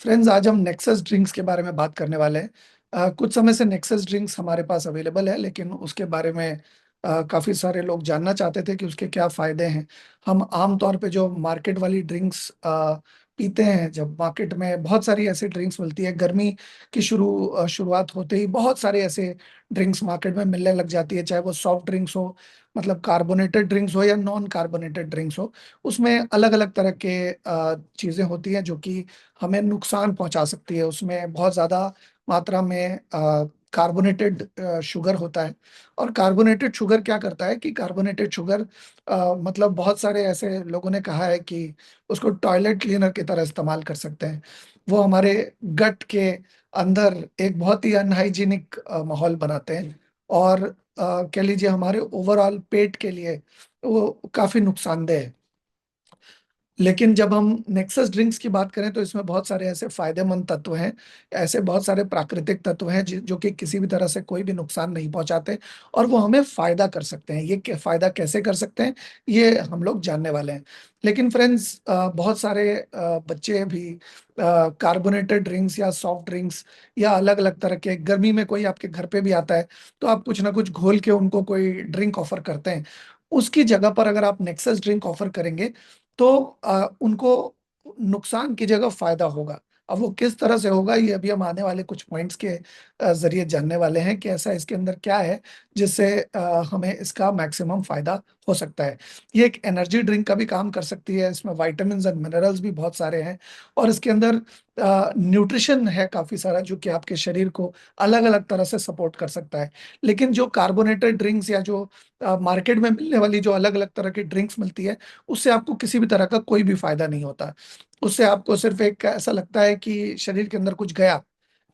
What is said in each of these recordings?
Friends, आज हम nexus drinks के बारे में बात करने वाले हैं। कुछ समय से नेक्सस ड्रिंक्स हमारे पास अवेलेबल है, लेकिन उसके बारे में काफ़ी सारे लोग जानना चाहते थे कि उसके क्या फ़ायदे हैं। हम आम तौर पे जो मार्केट वाली ड्रिंक्स पीते हैं, जब मार्केट में बहुत सारी ऐसी ड्रिंक्स मिलती है, गर्मी की शुरुआत होते ही बहुत सारे ऐसे ड्रिंक्स मार्केट में मिलने लग जाती है, चाहे वो सॉफ्ट ड्रिंक्स हो, मतलब कार्बोनेटेड ड्रिंक्स हो या नॉन कार्बोनेटेड ड्रिंक्स हो। उसमें अलग अलग तरह के चीज़ें होती हैं जो कि हमें नुकसान पहुंचा सकती है। उसमें बहुत ज़्यादा मात्रा में कार्बोनेटेड शुगर होता है। और कार्बोनेटेड शुगर क्या करता है कि कार्बोनेटेड शुगर मतलब बहुत सारे ऐसे लोगों ने कहा है कि उसको टॉयलेट क्लीनर की तरह इस्तेमाल कर सकते हैं। वो हमारे गट के अंदर एक बहुत ही अनहाइजीनिक माहौल बनाते हैं। और कह लीजिए हमारे ओवरऑल पेट के लिए वो काफ़ी नुकसानदेह है। लेकिन जब हम नेक्सस ड्रिंक्स की बात करें तो इसमें बहुत सारे ऐसे फायदेमंद तत्व हैं, ऐसे बहुत सारे प्राकृतिक तत्व हैं जो कि किसी भी तरह से कोई भी नुकसान नहीं पहुंचाते और वो हमें फायदा कर सकते हैं। फायदा कैसे कर सकते हैं, ये हम लोग जानने वाले हैं। लेकिन फ्रेंड्स, बहुत सारे बच्चे भी कार्बोनेटेड ड्रिंक्स या सॉफ्ट ड्रिंक्स या अलग अलग तरह के, गर्मी में कोई आपके घर पे भी आता है तो आप कुछ ना कुछ घोल के उनको कोई ड्रिंक ऑफर करते हैं। उसकी जगह पर अगर आप नेक्सस ड्रिंक ऑफर करेंगे तो उनको नुकसान की जगह फायदा होगा। अब वो किस तरह से होगा, ये अभी हम आने वाले कुछ पॉइंट्स के जरिए जानने वाले हैं कि ऐसा इसके अंदर क्या है जिससे हमें इसका मैक्सिमम फायदा हो सकता है। ये एक एनर्जी ड्रिंक का भी काम कर सकती है, इसमें विटामिन्स एंड मिनरल्स भी बहुत सारे हैं। और इसके अंदर न्यूट्रिशन है काफी सारा, जो कि आपके शरीर को अलग अलग तरह से सपोर्ट कर सकता है। लेकिन जो कार्बोनेटेड ड्रिंक्स या जो मार्केट में मिलने वाली जो अलग अलग तरह की ड्रिंक्स मिलती है, उससे आपको किसी भी तरह का कोई भी फायदा नहीं होता। उससे आपको सिर्फ एक ऐसा लगता है कि शरीर के अंदर कुछ गया,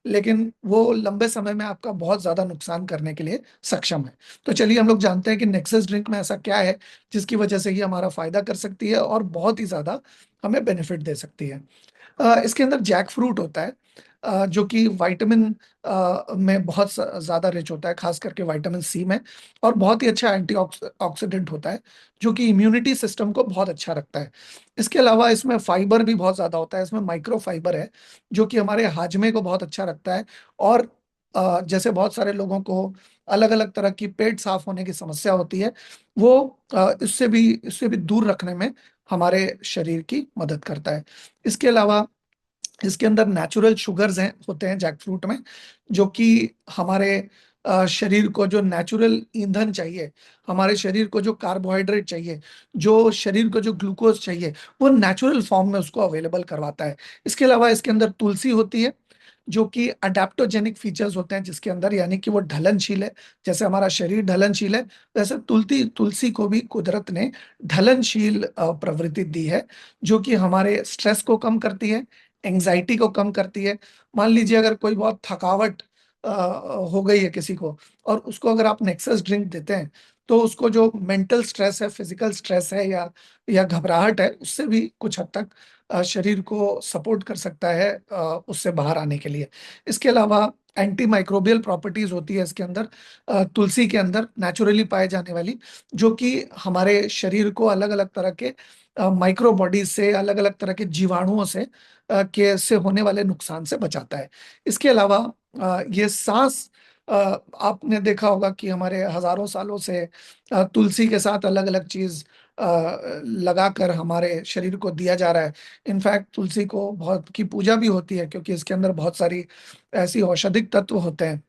लेकिन वो लंबे समय में आपका बहुत ज्यादा नुकसान करने के लिए सक्षम है। तो चलिए हम लोग जानते हैं कि नेक्सस ड्रिंक में ऐसा क्या है जिसकी वजह से ये हमारा फायदा कर सकती है और बहुत ही ज्यादा हमें बेनिफिट दे सकती है। इसके अंदर जैक फ्रूट होता है, जो कि विटामिन में बहुत ज्यादा रिच होता है, खास करके विटामिन सी में। और बहुत ही अच्छा एंटी ऑक्सीडेंट होता है, जो कि इम्यूनिटी सिस्टम को बहुत अच्छा रखता है। इसके अलावा इसमें फाइबर भी बहुत ज्यादा होता है, इसमें माइक्रो फाइबर है जो कि हमारे हाजमे को बहुत अच्छा रखता है। और जैसे बहुत सारे लोगों को अलग अलग तरह की पेट साफ होने की समस्या होती है, वो इससे भी दूर रखने में हमारे शरीर की मदद करता है। इसके अलावा इसके अंदर नेचुरल शुगर्स हैं होते हैं जैक फ्रूट में, जो कि हमारे शरीर को जो नेचुरल ईंधन चाहिए, हमारे शरीर को जो कार्बोहाइड्रेट चाहिए, जो शरीर को जो ग्लूकोज चाहिए, वो नेचुरल फॉर्म में उसको अवेलेबल करवाता है। इसके अलावा इसके अंदर तुलसी होती है, जो कि अडेप्टोजेनिक फीचर्स होते हैं जिसके अंदर, यानी कि वो ढलनशील है। जैसे हमारा शरीर ढलनशील है, वैसे तुलसी तुलसी को भी कुदरत ने ढलनशील प्रवृत्ति दी है, जो कि हमारे स्ट्रेस को कम करती है, एंजाइटी को कम करती है। मान लीजिए अगर कोई बहुत थकावट हो गई है किसी को, और उसको अगर आप नेक्सस ड्रिंक देते हैं, तो उसको जो मेंटल स्ट्रेस है, फिजिकल स्ट्रेस है या घबराहट है, उससे भी कुछ हद तक शरीर को सपोर्ट कर सकता है उससे बाहर आने के लिए। इसके अलावा एंटी माइक्रोबियल प्रॉपर्टीज होती है इसके अंदर, तुलसी के अंदर नेचुरली पाए जाने वाली, जो कि हमारे शरीर को अलग अलग तरह के माइक्रो बॉडीज से, अलग अलग तरह के जीवाणुओं से के से होने वाले नुकसान से बचाता है। इसके अलावा ये सांस, आपने देखा होगा कि हमारे हजारों सालों से तुलसी के साथ अलग अलग चीज लगाकर हमारे शरीर को दिया जा रहा है। इनफैक्ट तुलसी को बहुत की पूजा भी होती है, क्योंकि इसके अंदर बहुत सारी ऐसी औषधिक तत्व होते हैं।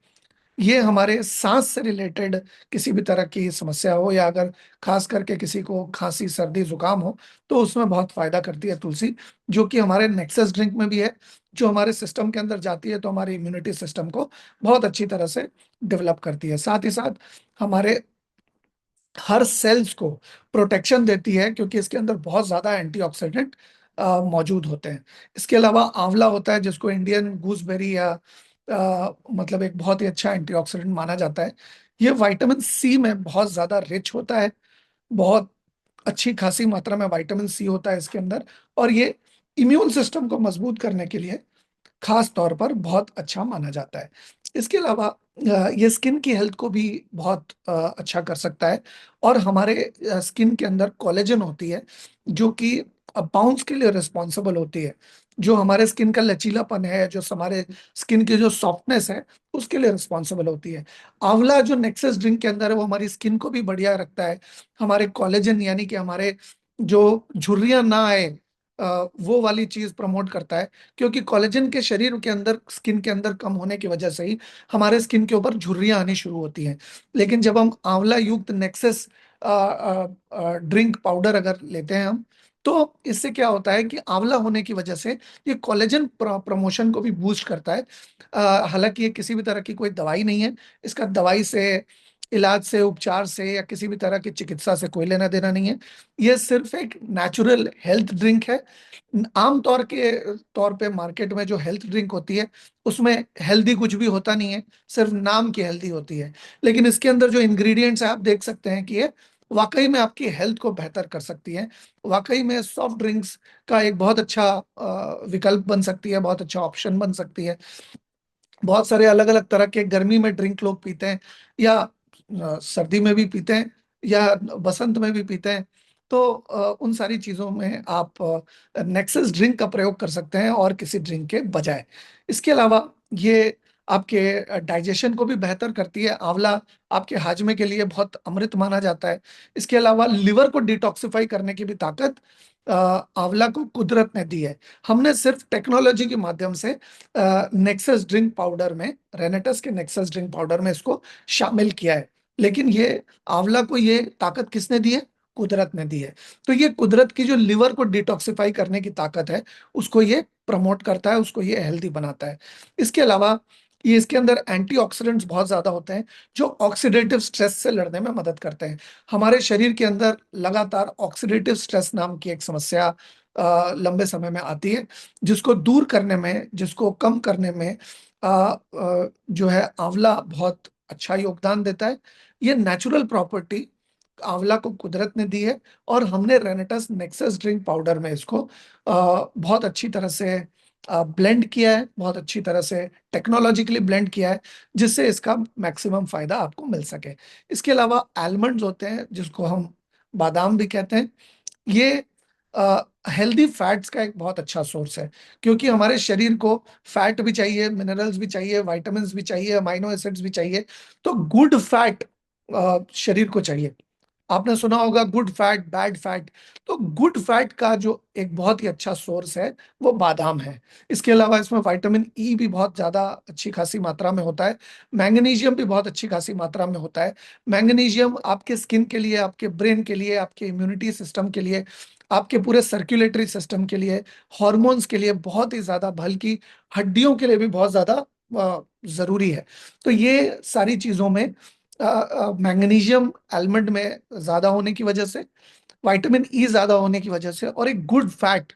ये हमारे सांस से रिलेटेड किसी भी तरह की समस्या हो, या अगर खास करके किसी को खांसी सर्दी जुकाम हो, तो उसमें बहुत फायदा करती है तुलसी, जो कि हमारे नेक्सस ड्रिंक में भी है। जो हमारे सिस्टम के अंदर जाती है तो हमारे इम्यूनिटी सिस्टम को बहुत अच्छी तरह से डेवलप करती है, साथ ही साथ हमारे हर सेल्स को प्रोटेक्शन देती है, क्योंकि इसके अंदर बहुत ज्यादा एंटीऑक्सीडेंट मौजूद होते हैं। इसके अलावा आंवला होता है, जिसको इंडियन गूसबेरी या मतलब एक बहुत ही अच्छा एंटीऑक्सीडेंट माना जाता है। ये विटामिन सी में बहुत ज्यादा रिच होता है, बहुत अच्छी खासी मात्रा में विटामिन सी होता है इसके अंदर। और ये इम्यून सिस्टम को मजबूत करने के लिए खास तौर पर बहुत अच्छा माना जाता है। इसके अलावा ये स्किन की हेल्थ को भी बहुत अच्छा कर सकता है। और हमारे स्किन के अंदर कोलेजन होती है, जो कि बाउंस के लिए रिस्पॉन्सिबल होती है, जो हमारे स्किन का लचीलापन है, जो हमारे स्किन की जो सॉफ्टनेस है, उसके लिए रिस्पॉन्सिबल होती है। आंवला जो नेक्सस ड्रिंक के अंदर है वो हमारी स्किन को भी बढ़िया रखता है, हमारे कोलेजन यानी कि हमारे जो झुर्रियां ना आए वो वाली चीज प्रमोट करता है, क्योंकि कोलेजन के शरीर के अंदर स्किन के अंदर कम होने की वजह से ही हमारे स्किन के ऊपर झुर्रियां आनी शुरू होती हैं। लेकिन जब हम आंवला युक्त नेक्सस ड्रिंक पाउडर अगर लेते हैं हम, तो इससे क्या होता है कि आंवला होने की वजह से ये कोलेजन प्रमोशन को भी बूस्ट करता है। हालांकि ये किसी भी तरह की कोई दवाई नहीं है, इसका दवाई से, इलाज से, उपचार से या किसी भी तरह की चिकित्सा से कोई लेना देना नहीं है। ये सिर्फ एक नेचुरल हेल्थ ड्रिंक है। आम तौर पे मार्केट में जो हेल्थ ड्रिंक होती है उसमें हेल्दी कुछ भी होता नहीं है, सिर्फ नाम की हेल्दी होती है। लेकिन इसके अंदर जो इंग्रेडिएंट्स है आप देख सकते हैं कि ये वाकई में आपकी हेल्थ को बेहतर कर सकती है। वाकई में सॉफ्ट ड्रिंक्स का एक बहुत अच्छा विकल्प बन सकती है, बहुत अच्छा ऑप्शन बन सकती है। बहुत सारे अलग अलग तरह के गर्मी में ड्रिंक लोग पीते हैं, या सर्दी में भी पीते हैं, या बसंत में भी पीते हैं। तो उन सारी चीज़ों में आप नेक्सस ड्रिंक का प्रयोग कर सकते हैं और किसी ड्रिंक के बजाय। इसके अलावा ये आपके डाइजेशन को भी बेहतर करती है। आंवला आपके हाजमे के लिए बहुत अमृत माना जाता है। इसके अलावा लिवर को डिटॉक्सिफाई करने की भी ताकत अ, आंवला को कुदरत ने दी है। हमने सिर्फ टेक्नोलॉजी के माध्यम से नेक्सस ड्रिंक पाउडर में, रेनेटस के नेक्सस ड्रिंक पाउडर में इसको शामिल किया है। लेकिन ये आंवला को ये ताकत किसने दी है? कुदरत ने दी है। तो ये कुदरत की जो लिवर को डिटॉक्सिफाई करने की ताकत है, उसको ये प्रमोट करता है, उसको ये हेल्दी बनाता है। इसके अलावा ये इसके अंदर एंटीऑक्सीडेंट्स बहुत ज्यादा होते हैं, जो ऑक्सीडेटिव स्ट्रेस से लड़ने में मदद करते हैं। हमारे शरीर के अंदर लगातार ऑक्सीडेटिव स्ट्रेस नाम की एक समस्या लंबे समय में आती है, जिसको दूर करने में, जिसको कम करने में जो है आंवला बहुत अच्छा योगदान देता है। ये नेचुरल प्रॉपर्टी आंवला को कुदरत ने दी है, और हमने रेनेटस नेक्सस ड्रिंक पाउडर में इसको बहुत अच्छी तरह से ब्लेंड किया है, बहुत अच्छी तरह से टेक्नोलॉजिकली ब्लेंड किया है, जिससे इसका मैक्सिमम फायदा आपको मिल सके। इसके अलावा आलमंड्स होते हैं, जिसको हम बादाम भी कहते हैं। ये हेल्दी फैट्स का एक बहुत अच्छा सोर्स है, क्योंकि हमारे शरीर को फैट भी चाहिए, मिनरल्स भी चाहिए, विटामिन्स भी चाहिए, अमाइनो एसिड्स भी चाहिए। तो गुड फैट शरीर को चाहिए। आपने सुना होगा गुड फैट बैड फैट। तो गुड फैट का जो एक बहुत ही अच्छा सोर्स है वो बादाम है। इसके अलावा इसमें विटामिन ई भी बहुत ज्यादा अच्छी खासी मात्रा में होता है। मैग्नीशियम भी बहुत अच्छी खासी मात्रा में होता है। मैग्नीशियम आपके स्किन के लिए, आपके ब्रेन के लिए, आपके इम्यूनिटी सिस्टम के लिए, आपके पूरे सर्कुलेटरी सिस्टम के लिए, हॉर्मोन्स के लिए बहुत ही ज्यादा, बल्कि हड्डियों के लिए भी बहुत ज्यादा जरूरी है। तो ये सारी चीजों में मैग्नीशियम आलमंड में ज्यादा होने की वजह से, विटामिन ई ज्यादा होने की वजह से, और एक गुड फैट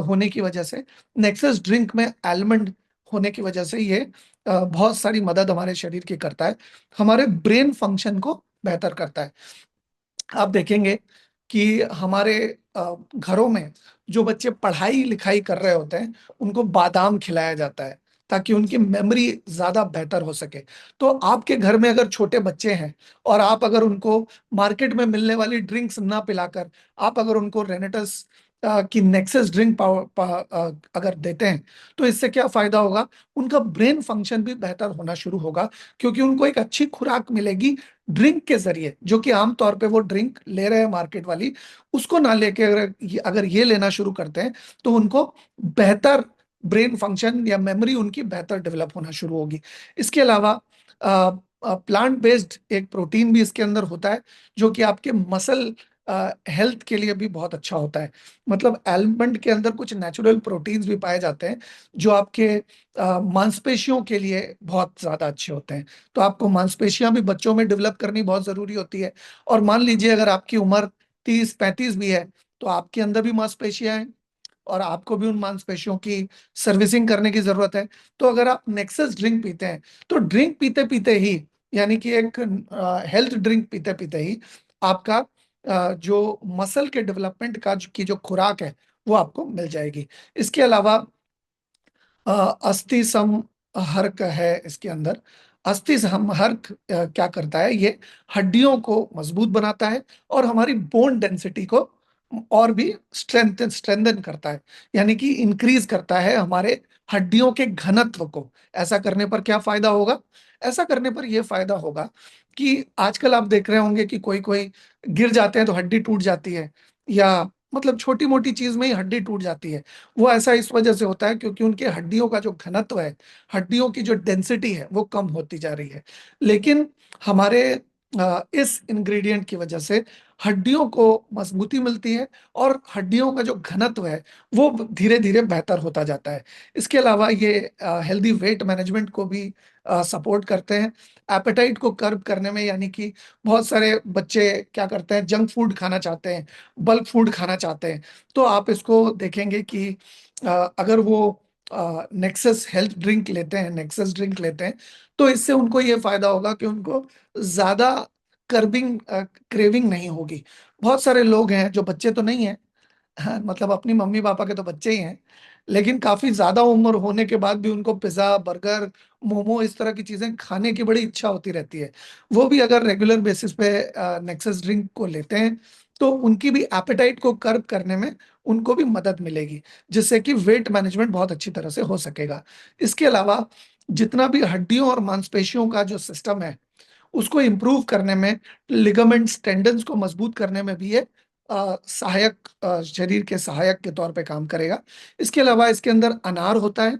होने की वजह से, नेक्सस ड्रिंक में आलमंड होने की वजह से, ये बहुत सारी मदद हमारे शरीर की करता है। हमारे ब्रेन फंक्शन को बेहतर करता है। आप देखेंगे कि हमारे घरों में जो बच्चे पढ़ाई लिखाई कर रहे होते हैं, उनको बादाम खिलाया जाता है, ताकि उनकी मेमोरी ज्यादा बेहतर हो सके। तो आपके घर में अगर छोटे बच्चे हैं, और आप अगर उनको मार्केट में मिलने वाली ड्रिंक्स ना पिलाकर, आप अगर उनको रेनेटस की नेक्सस ड्रिंक अगर देते हैं, तो इससे क्या फायदा होगा? उनका ब्रेन फंक्शन भी बेहतर होना शुरू होगा, क्योंकि उनको एक अच्छी खुराक मिलेगी ड्रिंक के जरिए, जो कि आमतौर पे वो ड्रिंक ले रहे हैं मार्केट वाली, उसको ना लेके अगर ये लेना शुरू करते हैं, तो उनको बेहतर ब्रेन फंक्शन या मेमोरी उनकी बेहतर डेवलप होना शुरू होगी। इसके अलावा प्लांट बेस्ड एक प्रोटीन भी इसके अंदर होता है, जो कि आपके मसल हेल्थ के लिए भी बहुत अच्छा होता है। मतलब आलमंड के अंदर कुछ नेचुरल प्रोटीन्स भी पाए जाते हैं, जो आपके मांसपेशियों के लिए बहुत ज्यादा अच्छे होते हैं। तो आपको मांसपेशियां भी बच्चों में डेवलप करनी बहुत जरूरी होती है। और मान लीजिए अगर आपकी उम्र 30-35 भी है, तो आपके अंदर भी मांसपेशियां हैं, और आपको भी उन मांसपेशियों की सर्विसिंग करने की जरूरत है। तो अगर आप नेक्सस ड्रिंक पीते हैं, तो ड्रिंक पीते पीते ही, यानी कि एक हेल्थ ड्रिंक पीते पीते ही, आपका जो मसल के डेवलपमेंट की जो खुराक है वो आपको मिल जाएगी। इसके अलावा अस्थि समहर्क है इसके अंदर। अस्थि समहर्क क्या करता है? ये हड्डियों को मजबूत बनाता है, और हमारी बोन डेंसिटी को और भी स्ट्रेंथन करता है, यानी कि इंक्रीज करता है हमारे हड्डियों के घनत्व को। ऐसा करने पर क्या फायदा होगा? ऐसा करने पर यह फायदा होगा कि आजकल आप देख रहे होंगे कि कोई कोई गिर जाते हैं तो हड्डी टूट जाती है, या मतलब छोटी मोटी चीज में ही हड्डी टूट जाती है। वो ऐसा इस वजह से होता है क्योंकि उनके हड्डियों का जो घनत्व है, हड्डियों की जो डेंसिटी है, वो कम होती जा रही है। लेकिन हमारे इस इंग्रेडिएंट की वजह से हड्डियों को मजबूती मिलती है, और हड्डियों का जो घनत्व है वो धीरे धीरे बेहतर होता जाता है। इसके अलावा ये हेल्दी वेट मैनेजमेंट को भी सपोर्ट करते हैं, एपेटाइट को कर्ब करने में, यानी कि बहुत सारे बच्चे क्या करते हैं, जंक फूड खाना चाहते हैं, बल्क फूड खाना चाहते हैं। तो आप इसको देखेंगे कि अगर वो नेक्सस हेल्थ ड्रिंक लेते हैं, नेक्सस ड्रिंक लेते हैं, तो इससे उनको ये फायदा होगा कि उनको ज्यादा कर्बिंग क्रेविंग नहीं होगी। बहुत सारे लोग हैं जो बच्चे तो नहीं हैं, हाँ, मतलब अपनी मम्मी पापा के तो बच्चे ही हैं, लेकिन काफी ज्यादा उम्र होने के बाद भी उनको पिज्जा, बर्गर, मोमो, इस तरह की चीजें खाने की बड़ी इच्छा होती रहती है। वो भी अगर रेगुलर बेसिस पे नेक्सस ड्रिंक को लेते हैं, तो उनकी भी एपेटाइट को कर्ब करने में उनको भी मदद मिलेगी, जिससे कि वेट मैनेजमेंट बहुत अच्छी तरह से हो सकेगा। इसके अलावा जितना भी हड्डियों और मांसपेशियों का जो सिस्टम है, उसको इम्प्रूव करने में, लिगामेंट्स, टेंडन्स को मजबूत करने में भी ये सहायक, शरीर के सहायक के तौर पे काम करेगा। इसके अलावा इसके अंदर अनार होता है।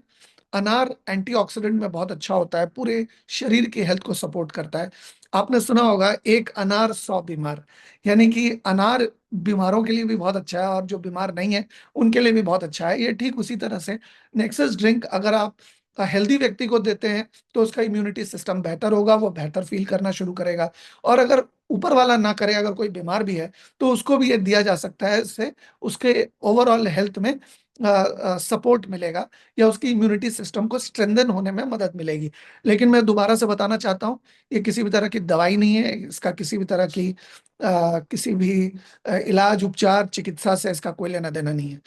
अनार एंटीऑक्सीडेंट में बहुत अच्छा होता है, पूरे शरीर की हेल्थ को सपोर्ट करता है। आपने सुना होगा, एक अनार 100 बीमार, यानी कि अनार बीमारों के लिए भी बहुत अच्छा है, और जो बीमार नहीं है उनके लिए भी बहुत अच्छा है। ये ठीक उसी तरह से नेक्सस ड्रिंक अगर आप हेल्दी व्यक्ति को देते हैं, तो उसका इम्यूनिटी सिस्टम बेहतर होगा, वो बेहतर फील करना शुरू करेगा। और अगर ऊपर वाला ना करे, अगर कोई बीमार भी है, तो उसको भी ये दिया जा सकता है, इससे उसके ओवरऑल हेल्थ में सपोर्ट मिलेगा, या उसकी इम्यूनिटी सिस्टम को स्ट्रेंथन होने में मदद मिलेगी। लेकिन मैं दोबारा से बताना चाहता हूँ, ये किसी भी तरह की दवाई नहीं है, इसका किसी भी तरह की किसी भी इलाज, उपचार, चिकित्सा से इसका कोई लेना देना नहीं है।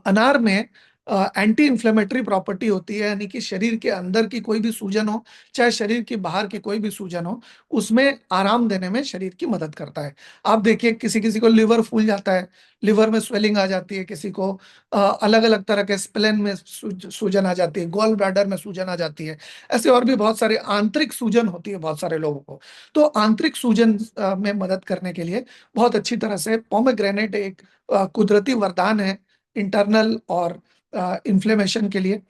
अनार में एंटी इंफ्लेमेटरी प्रॉपर्टी होती है, यानी कि शरीर के अंदर की कोई भी सूजन हो, चाहे शरीर की बाहर की कोई भी सूजन हो, उसमें आराम देने में शरीर की मदद करता है। आप देखिए, किसी किसी को लिवर फूल जाता है, लिवर में स्वेलिंग आ जाती है, किसी को अलग अलग तरह के स्प्लेन में सूजन आ जाती है, गॉल ब्लैडर में सूजन आ जाती है। ऐसे और भी बहुत सारे आंतरिक सूजन होती है बहुत सारे लोगों को। तो आंतरिक सूजन में मदद करने के लिए बहुत अच्छी तरह से पोमेग्रेनेट एक कुदरती वरदान है, इंटरनल और इन्फ्लेमेशन के लिए,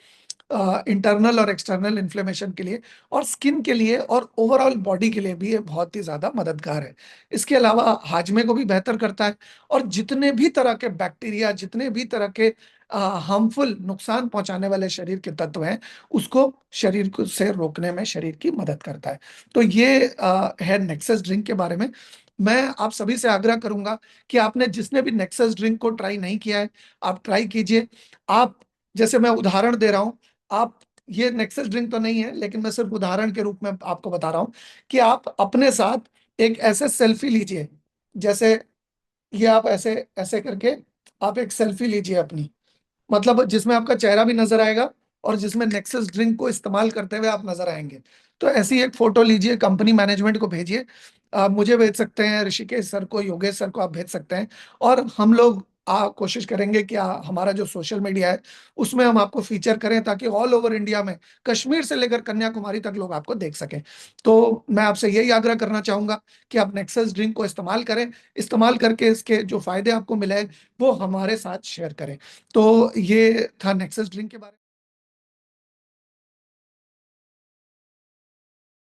इंटरनल और एक्सटर्नल इन्फ्लेमेशन के लिए, और स्किन के लिए, और ओवरऑल बॉडी के लिए भी ये बहुत ही ज्यादा मददगार है। इसके अलावा हाजमे को भी बेहतर करता है, और जितने भी तरह के बैक्टीरिया, जितने भी तरह के हार्मफुल, नुकसान पहुंचाने वाले शरीर के तत्व हैं, उसको शरीर को से रोकने में शरीर की मदद करता है। तो ये है नेक्सस ड्रिंक के बारे में। मैं आप सभी से आग्रह करूंगा कि आपने, जिसने भी नेक्सस ड्रिंक को ट्राई नहीं किया है, आप ट्राई कीजिए। आप, जैसे मैं उदाहरण दे रहा हूं, आप, ये नेक्सस ड्रिंक तो नहीं है, लेकिन मैं सिर्फ उदाहरण के रूप में आपको बता रहा हूं कि आप अपने साथ एक ऐसे सेल्फी लीजिए, जैसे ये आप ऐसे ऐसे करके आप एक सेल्फी लीजिए अपनी, मतलब जिसमें आपका चेहरा भी नजर आएगा, और जिसमें नेक्सस ड्रिंक को इस्तेमाल करते हुए आप नजर आएंगे। तो ऐसी एक फोटो लीजिए, कंपनी मैनेजमेंट को भेजिए, मुझे भेज सकते हैं, ऋषिकेश सर को, योगेश सर को आप भेज सकते हैं, और हम लोग कोशिश करेंगे कि हमारा जो सोशल मीडिया है उसमें हम आपको फीचर करें, ताकि ऑल ओवर इंडिया में, कश्मीर से लेकर कन्याकुमारी तक लोग आपको देख सकें। तो मैं आपसे यही आग्रह करना चाहूंगा कि आप नेक्सस ड्रिंक को इस्तेमाल करें, इस्तेमाल करके इसके जो फायदे आपको मिले हैं वो हमारे साथ शेयर करें। तो ये था नेक्सस ड्रिंक के बारे में।